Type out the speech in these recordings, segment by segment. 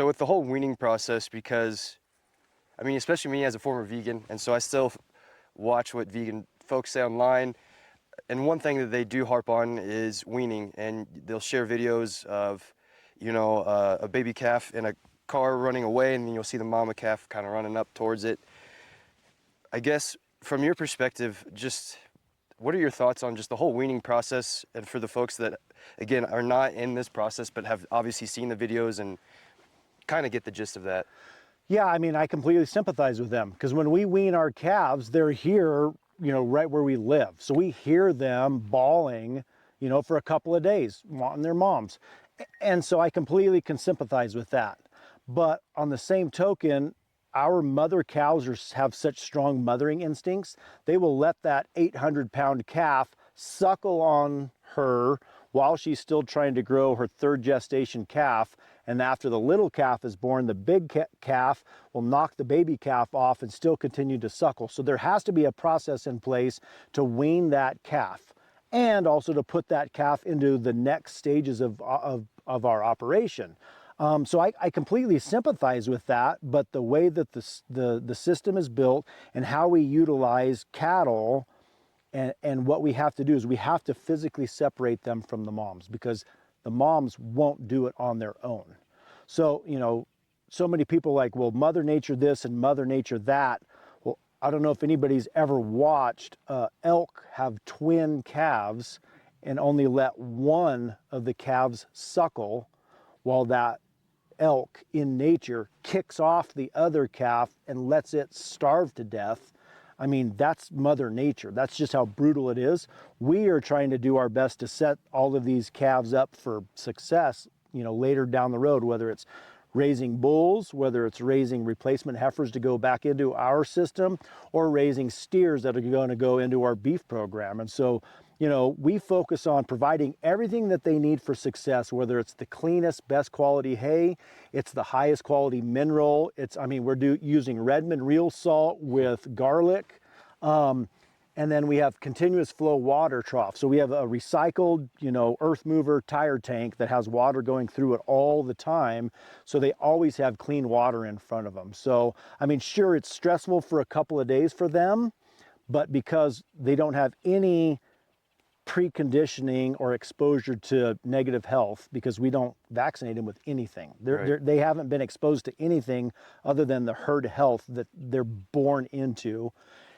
So with the whole weaning process, because I mean, especially me as a former vegan, and so I still watch what vegan folks say online. And one thing that they do harp on is weaning, and they'll share videos of, a baby calf in a car running away, and then you'll see the mama calf kind of running up towards it. I guess from your perspective, just what are your thoughts on just the whole weaning process, and for the folks that, again, are not in this process but have obviously seen the videos and kind of get the gist of that? Yeah, I mean, I completely sympathize with them because when we wean our calves, they're here, right where we live. So we hear them bawling, for a couple of days, wanting their moms. And so I completely can sympathize with that. But on the same token, our mother cows have such strong mothering instincts, they will let that 800-pound calf suckle on her while she's still trying to grow her third gestation calf. And after the little calf is born, the big calf will knock the baby calf off and still continue to suckle. So there has to be a process in place to wean that calf and also to put that calf into the next stages of our operation. So I completely sympathize with that, but the way that the system is built and how we utilize cattle and what we have to do is we have to physically separate them from the moms because the moms won't do it on their own. So, so many people like, well, Mother Nature this and Mother Nature that. Well, I don't know if anybody's ever watched elk have twin calves and only let one of the calves suckle while that elk in nature kicks off the other calf and lets it starve to death. I mean, that's Mother Nature. That's just how brutal it is. We are trying to do our best to set all of these calves up for success, later down the road, whether it's raising bulls, whether it's raising replacement heifers to go back into our system, or raising steers that are going to go into our beef program. And so, we focus on providing everything that they need for success, whether it's the cleanest, best quality hay, it's the highest quality mineral. We're using Redmond real salt with garlic. And then we have continuous flow water trough. So we have a recycled, earth mover tire tank that has water going through it all the time. So they always have clean water in front of them. So, sure, it's stressful for a couple of days for them, but because they don't have any preconditioning or exposure to negative health, because we don't vaccinate them with anything. They haven't been exposed to anything other than the herd health that they're born into.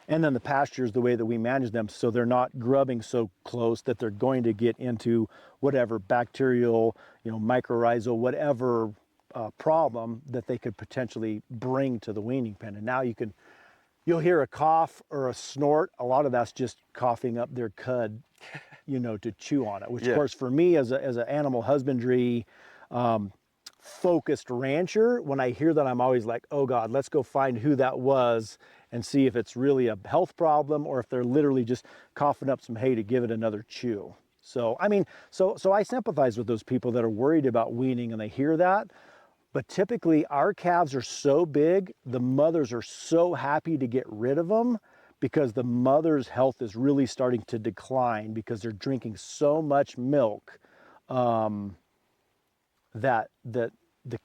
And then the pasture is the way that we manage them, so they're not grubbing so close that they're going to get into whatever bacterial, mycorrhizal, whatever problem that they could potentially bring to the weaning pen. And now you'll hear a cough or a snort. A lot of that's just coughing up their cud, to chew on it, which of course for me as an animal husbandry focused rancher, when I hear that, I'm always like, oh God, let's go find who that was and see if it's really a health problem or if they're literally just coughing up some hay to give it another chew. So, so I sympathize with those people that are worried about weaning and they hear that. But typically our calves are so big, the mothers are so happy to get rid of them because the mother's health is really starting to decline because they're drinking so much milk that the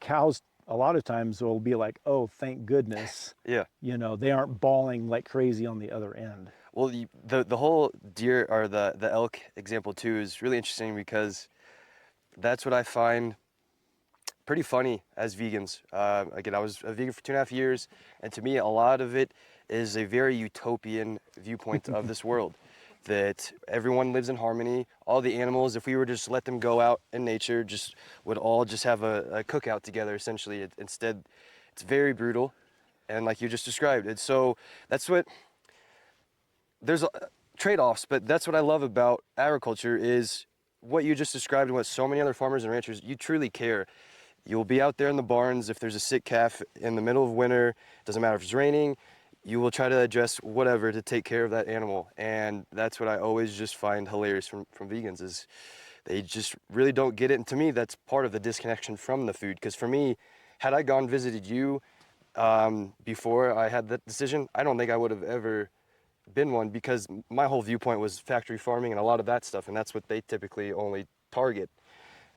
cows a lot of times will be like, oh, thank goodness. Yeah. They aren't bawling like crazy on the other end. Well, the whole deer or the elk example too is really interesting because that's what I find pretty funny as vegans. Again, I was a vegan for 2.5 years, and to me, a lot of it is a very utopian viewpoint of this world. That everyone lives in harmony. All the animals, if we were to just let them go out in nature, would all just have a cookout together, essentially. Instead, it's very brutal, and like you just described. And so that's what, there's trade-offs, but that's what I love about agriculture is what you just described and what so many other farmers and ranchers, you truly care. You'll be out there in the barns if there's a sick calf in the middle of winter, doesn't matter if it's raining, you will try to address whatever to take care of that animal. And that's what I always just find hilarious from vegans is they just really don't get it. And to me, that's part of the disconnection from the food. Because for me, had I gone visited you before I had that decision, I don't think I would have ever been one because my whole viewpoint was factory farming and a lot of that stuff. And that's what they typically only target.